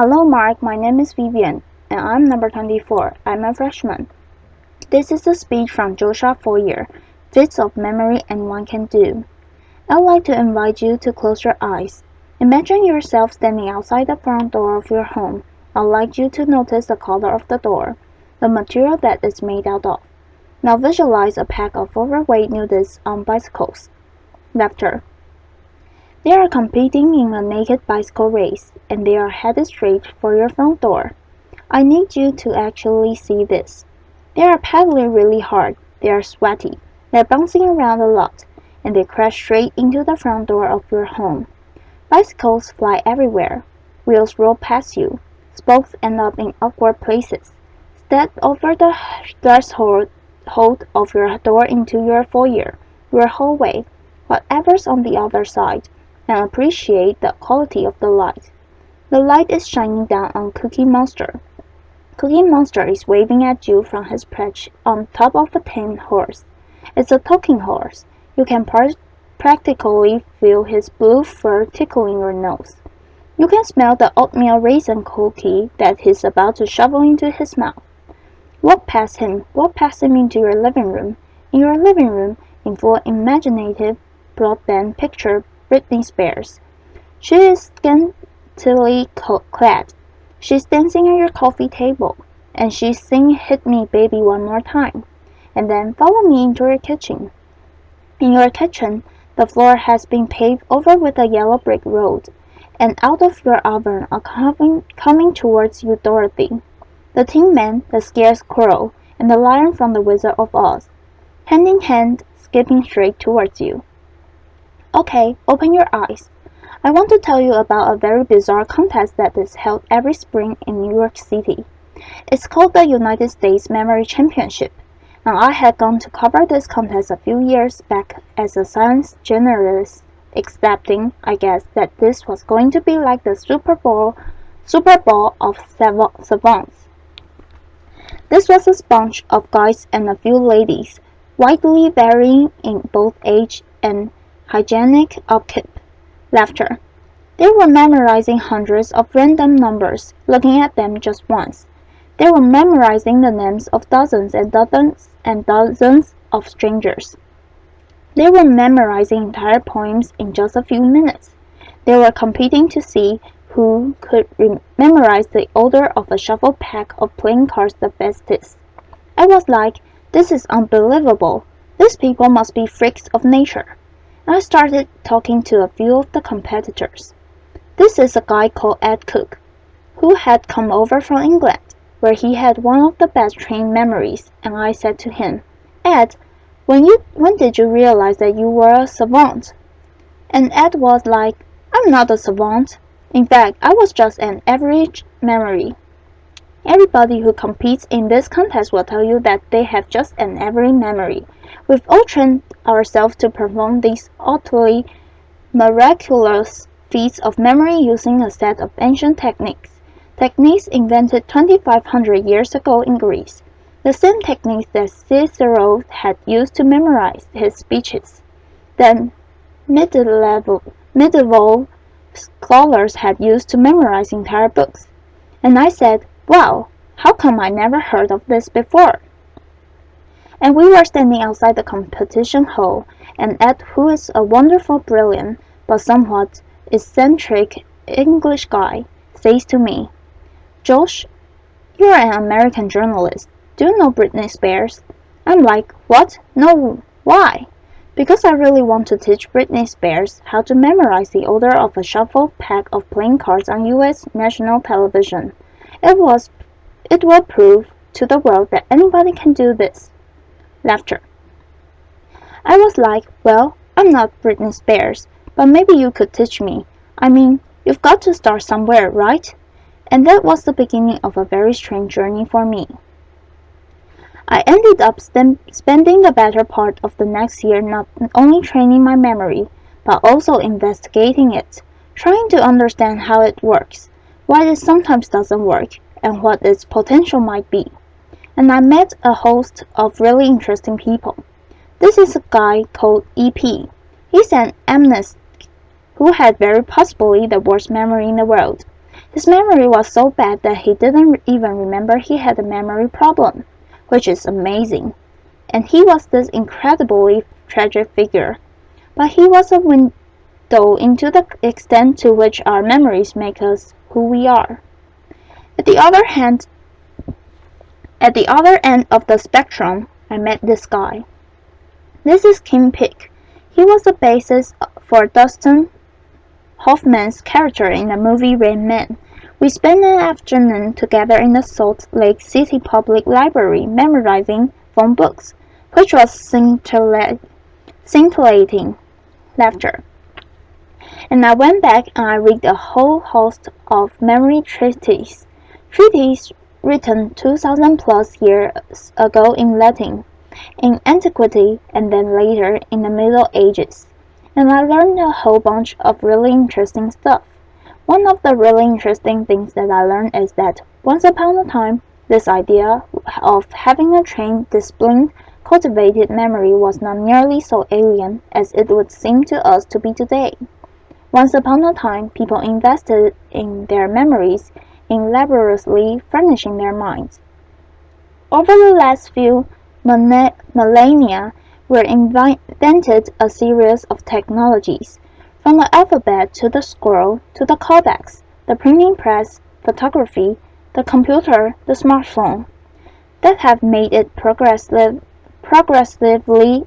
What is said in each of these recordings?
Hello Mark, my name is Vivian, and I'm number 24. I'm a freshman. This is a speech from Foer, Feats of Memory Anyone Can Do. I'd like to invite you to close your eyes. Imagine yourself standing outside the front door of your home. I'd like you to notice the color of the door, the material that it's made out of. Now visualize a pack of overweight nudists on bicycles. Laughter. They are competing in a naked bicycle race, and they are headed straight for your front door. I need you to actually see this. They are pedaling really hard, they are sweaty, they're bouncing around a lot, and they crash straight into the front door of your home. Bicycles fly everywhere. Wheels roll past you. Spokes end up in awkward places. Step over the threshold of your door into your foyer, your hallway, whatever's on the other side, and appreciate the quality of the light. The light is shining down on Cookie Monster. Cookie Monster is waving at you from his perch on top of a tame horse. It's a talking horse. You can practically feel his blue fur tickling your nose. You can smell the oatmeal raisin cookie that he's about to shovel into his mouth. Walk past him into your living room. In your living room, in full imaginative broadband picture Britney Spears. She is scantily clad. She's dancing at your coffee table, and she's singing Hit Me Baby One More Time. And then follow me into your kitchen. In your kitchen, the floor has been paved over with a yellow brick road, and out of your oven are coming towards you Dorothy, the Tin Man, the Scarecrow, and the Lion from the Wizard of Oz, hand in hand, skipping straight towards you. Okay, open your eyes. I want to tell you about a very bizarre contest that is held every spring in New York City. It's called the United States Memory Championship, and I had gone to cover this contest a few years back as a science journalist, expecting, I guess, that this was going to be like the Super Bowl of savants. This was a bunch of guys and a few ladies, widely varying in both age and hygienic upkeep. Laughter. They were memorizing hundreds of random numbers, looking at them just once. They were memorizing the names of dozens and dozens and dozens of strangers. They were memorizing entire poems in just a few minutes. They were competing to see who could memorize the order of a shuffle pack of playing cards the bestest. I was like, this is unbelievable. These people must be freaks of nature. I started talking to a few of the competitors. This is a guy called Ed Cook, who had come over from England, where he had one of the best trained memories, and I said to him, Ed, when did you realize that you were a savant? And Ed was like, I'm not a savant. In fact, I was just an average memory. Everybody who competes in this contest will tell you that they have just an average memory. We've all trained ourselves to perform these utterly miraculous feats of memory using a set of ancient techniques invented 2,500 years ago in Greece, the same techniques that Cicero had used to memorize his speeches. Then medieval scholars had used to memorize entire books. And I said, wow, how come I never heard of this before? And we were standing outside the competition hall, and Ed, who is a wonderful, brilliant, but somewhat eccentric English guy, says to me, Josh, you're an American journalist. Do you know Britney Spears? I'm like, what? No, why? Because I really want to teach Britney Spears how to memorize the order of a shuffle pack of playing cards on U.S. national television. It will prove to the world that anybody can do this. Laughter. I was like, well, I'm not Britney Spears, but maybe you could teach me. I mean, you've got to start somewhere, right? And that was the beginning of a very strange journey for me. I ended up spending the better part of the next year not only training my memory, but also investigating it, trying to understand how it works, why it sometimes doesn't work, and what its potential might be. And I met a host of really interesting people. This is a guy called EP. He's an amnest who had very possibly the worst memory in the world. His memory was so bad that he didn't even remember he had a memory problem, which is amazing. And he was this incredibly tragic figure. But he was a window into the extent to which our memories make us who we are. At the other end of the spectrum, I met this guy. This is Kim Pick. He was the basis for Dustin Hoffman's character in the movie Rain Man. We spent an afternoon together in the Salt Lake City Public Library memorizing phone books, which was scintillating laughter. And I went back and I read a whole host of memory treatises written 2,000 plus years ago in Latin, in antiquity, and then later in the Middle Ages. And I learned a whole bunch of really interesting stuff. One of the really interesting things that I learned is that once upon a time, this idea of having a trained, disciplined, cultivated memory was not nearly so alien as it would seem to us to be today. Once upon a time, people invested in their memories in laboriously furnishing their minds. Over the last few millennia, we invented a series of technologies, from the alphabet to the scroll to the codex, the printing press, photography, the computer, the smartphone, that have made it progressively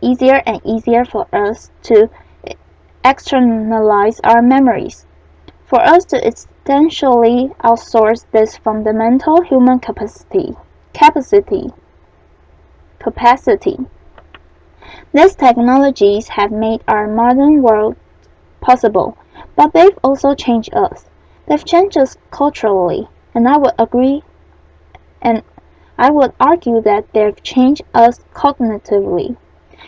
easier and easier for us to externalize our memories, for us to essentially outsource this fundamental human capacity. These technologies have made our modern world possible, but they've also changed us. They've changed us culturally, and I would argue that they've changed us cognitively.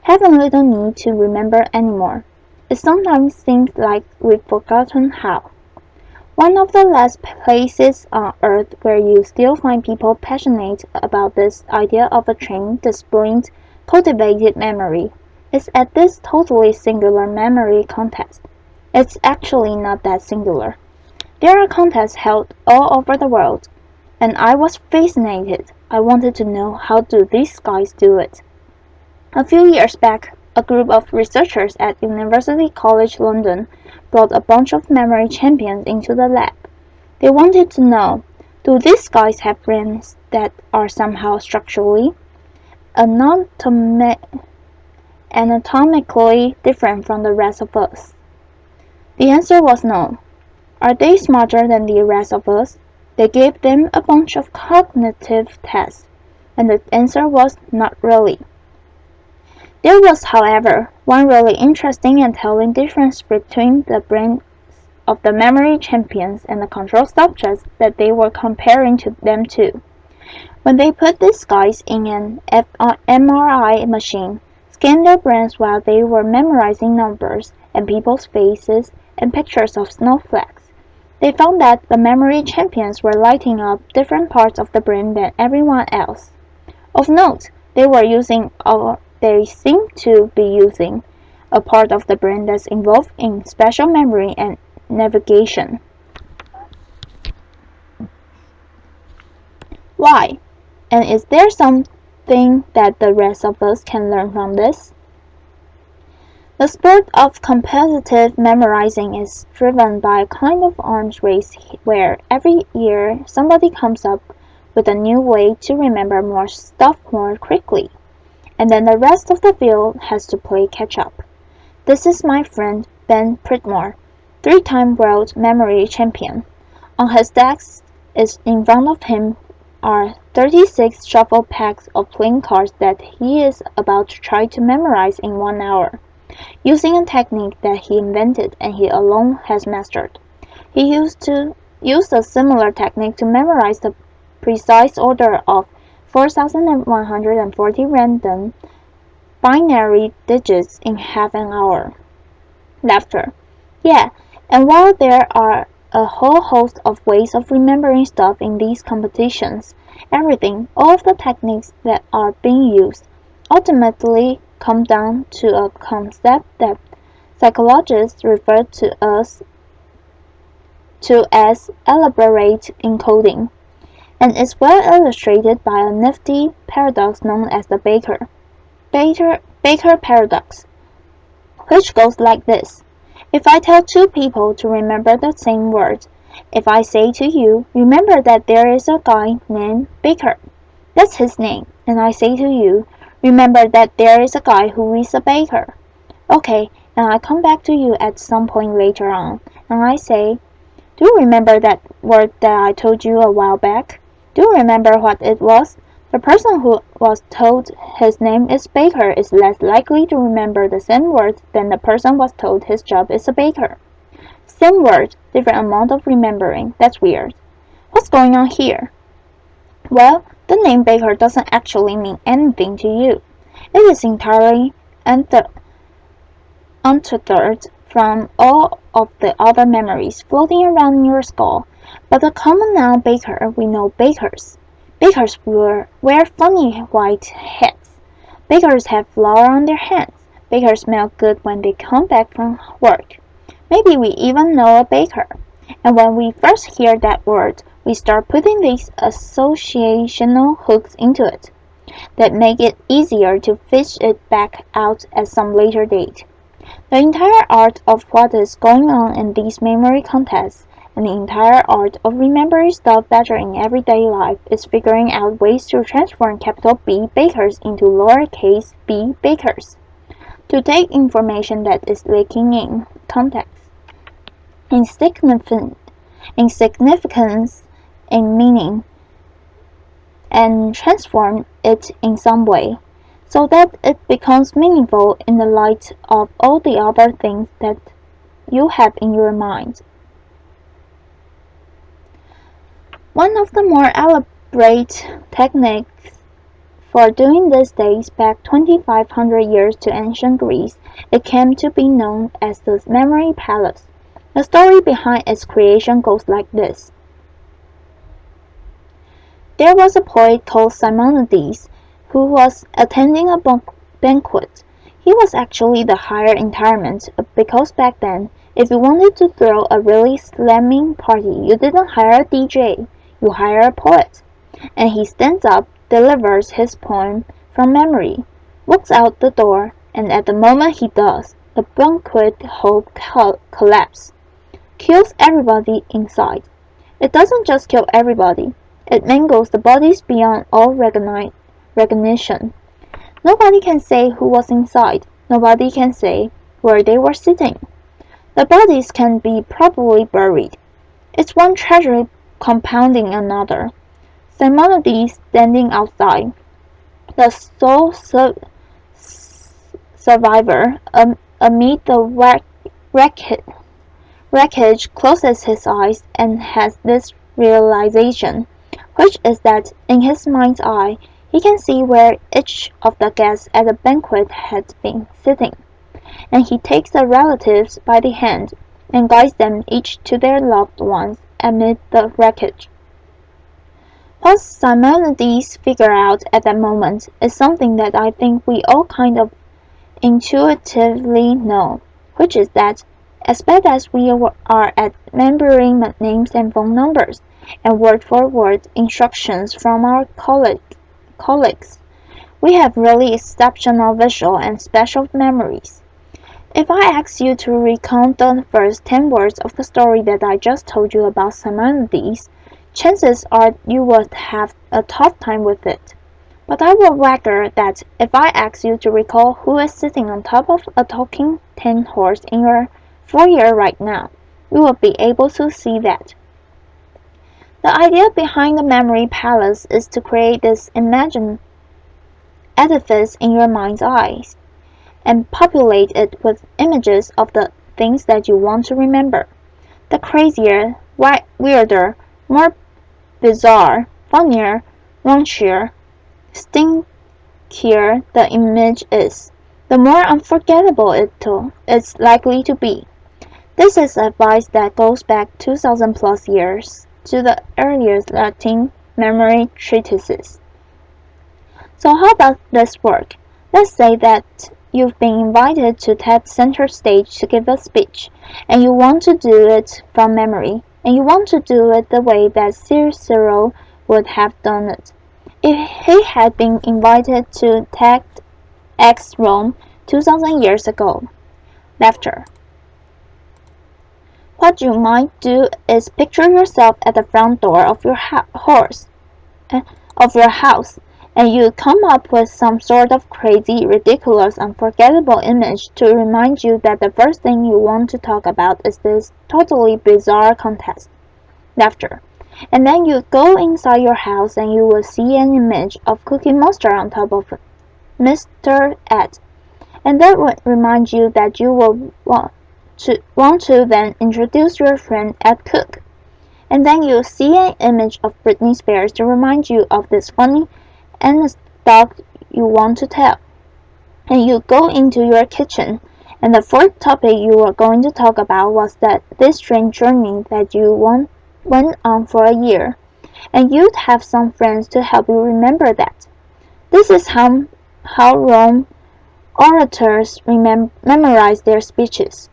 Having little need to remember anymore. It sometimes seems like we've forgotten how. One of the last places on earth where you still find people passionate about this idea of a trained, disciplined, cultivated memory is at this totally singular memory contest. It's actually not that singular. There are contests held all over the world, and I was fascinated. I wanted to know, how do these guys do it? A few years back, a group of researchers at University College London brought a bunch of memory champions into the lab. They wanted to know, do these guys have brains that are somehow structurally, anatomically different from the rest of us? The answer was no. Are they smarter than the rest of us? They gave them a bunch of cognitive tests, and the answer was not really. There was, however, one really interesting and telling difference between the brains of the memory champions and the control subjects that they were comparing them to. When they put these guys in an MRI machine, scanned their brains while they were memorizing numbers and people's faces and pictures of snowflakes, they found that the memory champions were lighting up different parts of the brain than everyone else. Of note, they seem to be using a part of the brain that's involved in special memory and navigation. Why? And is there something that the rest of us can learn from this? The sport of competitive memorizing is driven by a kind of arms race where every year somebody comes up with a new way to remember more stuff more quickly, and then the rest of the field has to play catch-up. This is my friend Ben Pridmore, 3-time world memory champion. On his desk in front of him are 36 shuffle packs of playing cards that he is about to try to memorize in 1 hour, using a technique that he invented and he alone has mastered. He used a similar technique to memorize the precise order of 4,140 random binary digits in half an hour. Laughter. Yeah, and while there are a whole host of ways of remembering stuff in these competitions, all of the techniques that are being used, ultimately come down to a concept that psychologists refer to as to as elaborate encoding, and is well illustrated by a nifty paradox known as the Baker paradox, which goes like this. If I tell two people to remember the same word, if I say to you, remember that there is a guy named Baker, that's his name, and I say to you, remember that there is a guy who is a baker. Okay, and I come back to you at some point later on, and I say, do you remember that word that I told you a while back? Do you remember what it was? The person who was told his name is Baker is less likely to remember the same word than the person was told his job is a baker. Same word, different amount of remembering. That's weird. What's going on here? Well, the name Baker doesn't actually mean anything to you. It is entirely untethered from all of the other memories floating around in your skull. But the common noun baker, we know bakers. Bakers wear funny white hats. Bakers have flour on their hands. Bakers smell good when they come back from work. Maybe we even know a baker. And when we first hear that word, we start putting these associational hooks into it that make it easier to fish it back out at some later date. The entire art of what is going on in these memory contests and the entire art of remembering stuff better in everyday life is figuring out ways to transform capital B bakers into lowercase b bakers, to take information that is lacking in context, insignificance, in meaning, and transform it in some way, so that it becomes meaningful in the light of all the other things that you have in your mind. One of the more elaborate techniques for doing this dates back 2,500 years to ancient Greece. It came to be known as the memory palace. The story behind its creation goes like this. There was a poet called Simonides who was attending a banquet. He was actually the higher entertainment because back then, if you wanted to throw a really slamming party, you didn't hire a DJ, you hire a poet. And he stands up, delivers his poem from memory, walks out the door, and at the moment he does, the banquet hall collapses, kills everybody inside. It doesn't just kill everybody, it mangles the bodies beyond all recognition. Nobody can say who was inside. Nobody can say where they were sitting. The bodies can be properly buried. It's one tragedy compounding another. Simonides standing outside, the sole survivor amid the wreckage, closes his eyes and has this realization, which is that in his mind's eye, he can see where each of the guests at the banquet had been sitting, and he takes the relatives by the hand and guides them each to their loved ones amid the wreckage. What Simonides figured out at that moment is something that I think we all kind of intuitively know, which is that as bad as we are at remembering names and phone numbers and word-for-word instructions from our colleagues, we have really exceptional visual and spatial memories. If I ask you to recount the first 10 words of the story that I just told you about Simonides, chances are you would have a tough time with it. But I will wager that if I ask you to recall who is sitting on top of a talking tin horse in your foyer right now, you will be able to see that. The idea behind the memory palace is to create this imagined edifice in your mind's eyes and populate it with images of the things that you want to remember. The crazier, weirder, more bizarre, funnier, raunchier, stinkier the image is, the more unforgettable it's likely to be. This is advice that goes back 2,000 plus years to the earliest Latin memory treatises. So how does this work? Let's say that you've been invited to TED Center stage to give a speech, and you want to do it from memory. and you want to do it the way that Cicero would have done it if he had been invited to TEDx Rome 2,000 years ago. Laughter. What you might do is picture yourself at the front door of your house, and you come up with some sort of crazy, ridiculous, unforgettable image to remind you that the first thing you want to talk about is this totally bizarre contest. Laughter. And then you go inside your house and you will see an image of Cookie Monster on top of Mr. Ed. And that would remind you that you will want to then introduce your friend Ed Cook. And then you see an image of Britney Spears to remind you of this funny anecdote you want to tell. And you go into your kitchen, and the fourth topic you were going to talk about was this strange journey that you went on for a year, and you'd have some friends to help you remember that. This is how Rome orators memorize their speeches.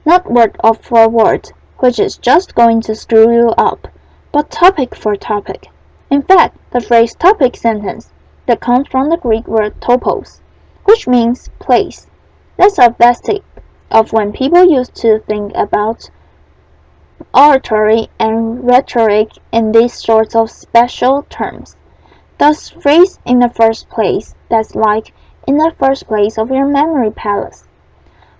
Not word for word, which is just going to screw you up, but topic for topic. In fact, the phrase topic sentence that comes from the Greek word topos, which means place. That's a vestige of when people used to think about oratory and rhetoric in these sorts of special terms. Thus, phrase in the first place, that's like in the first place of your memory palace.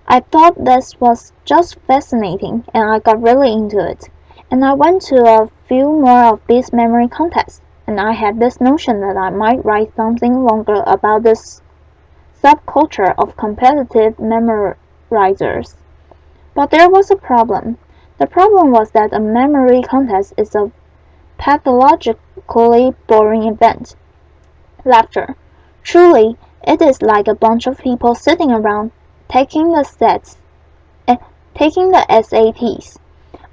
I thought this was just fascinating, and I got really into it. And I went to a few more of these memory contests, and I had this notion that I might write something longer about this subculture of competitive memorizers. But there was a problem. The problem was that a memory contest is a pathologically boring event. Laughter. Truly, it is like a bunch of people sitting around taking the SATs.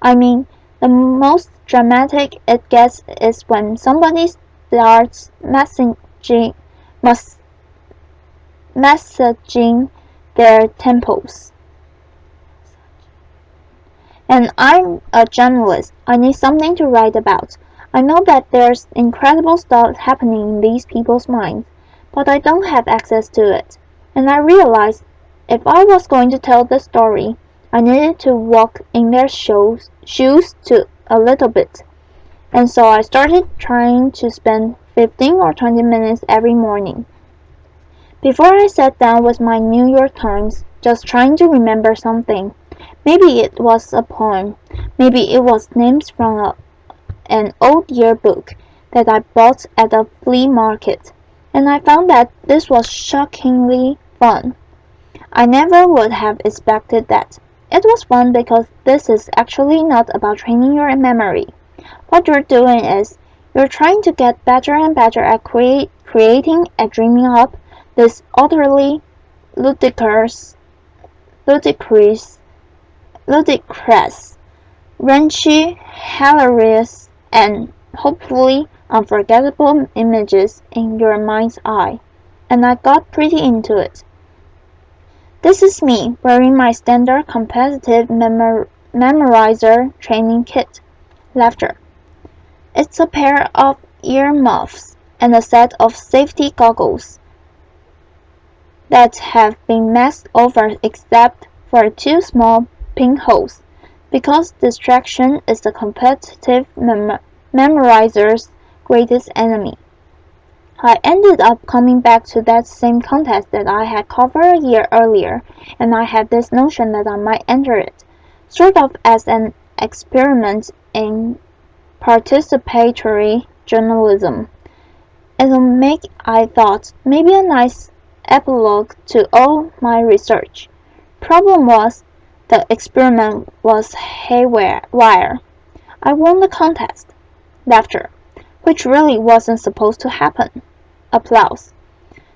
I mean, the most dramatic it gets is when somebody starts messaging their tempos. And I'm a journalist. I need something to write about. I know that there's incredible stuff happening in these people's minds, but I don't have access to it. And I realized if I was going to tell the story, I needed to walk in their shoes to a little bit. And so I started trying to spend 15 or 20 minutes every morning. Before I sat down with my New York Times, just trying to remember something. Maybe it was a poem. Maybe it was names from an old yearbook that I bought at a flea market. And I found that this was shockingly fun. I never would have expected that. It was fun because this is actually not about training your memory. What you're doing is, you're trying to get better and better at creating and dreaming up this utterly ludicrous, wrenchy, hilarious, and hopefully unforgettable images in your mind's eye. And I got pretty into it. This is me wearing my standard competitive memorizer training kit. Laughter. It's a pair of earmuffs and a set of safety goggles that have been masked over except for two small pinholes, because distraction is the competitive memorizer's greatest enemy. I ended up coming back to that same contest that I had covered a year earlier, and I had this notion that I might enter it, sort of as an experiment in participatory journalism. It'll make, I thought, maybe a nice epilogue to all my research. Problem was, the experiment was haywire. I won the contest. Laughter, which really wasn't supposed to happen. Applause.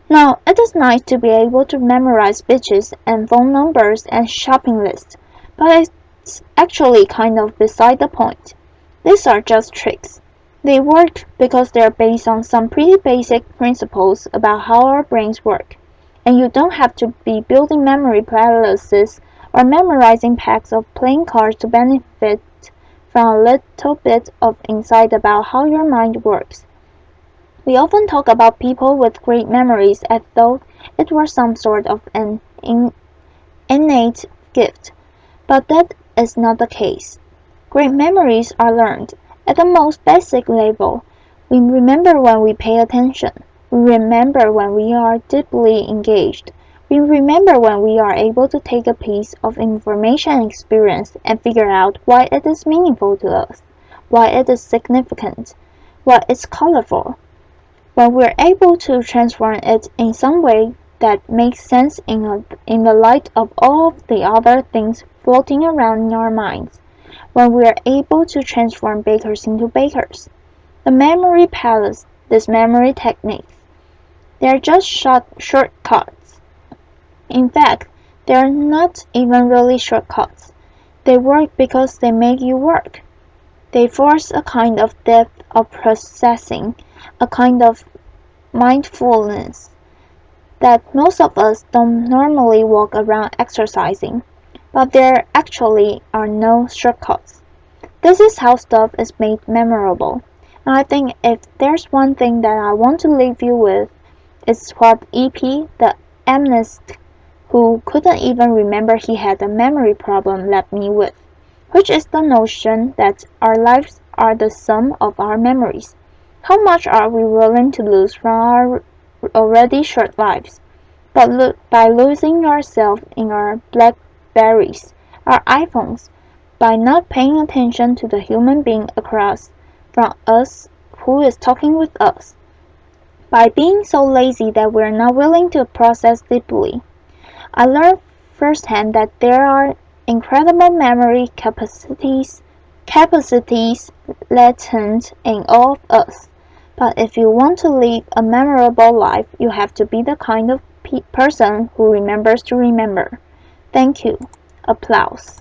Now, it is nice to be able to memorize bitches and phone numbers and shopping lists, but it's actually kind of beside the point. These are just tricks. They work because they're based on some pretty basic principles about how our brains work, and you don't have to be building memory palaces or memorizing packs of playing cards to benefit from a little bit of insight about how your mind works. We often talk about people with great memories as though it were some sort of an innate gift, but that is not the case. Great memories are learned. At the most basic level, we remember when we pay attention. We remember when we are deeply engaged. We remember when we are able to take a piece of information and experience and figure out why it is meaningful to us, why it is significant, why it's colorful. When we're able to transform it in some way that makes sense in the light of all of the other things floating around in our minds. When we are able to transform bakers into bakers. The memory palace, these memory techniques, they are just shortcuts. In fact, they are not even really shortcuts. They work because they make you work. They force a kind of depth of processing, a kind of mindfulness that most of us don't normally walk around exercising, but there actually are no shortcuts. This is how stuff is made memorable, and I think if there's one thing that I want to leave you with, it's what E.P., the amnest who couldn't even remember he had a memory problem, left me with, which is the notion that our lives are the sum of our memories. How much are we willing to lose from our already short lives? But by losing ourselves in our Blackberries, our iPhones, by not paying attention to the human being across from us who is talking with us, by being so lazy that we're not willing to process deeply. I learned firsthand that there are incredible memory capacities latent in all of us. But if you want to live a memorable life, you have to be the kind of person who remembers to remember. Thank you. Applause.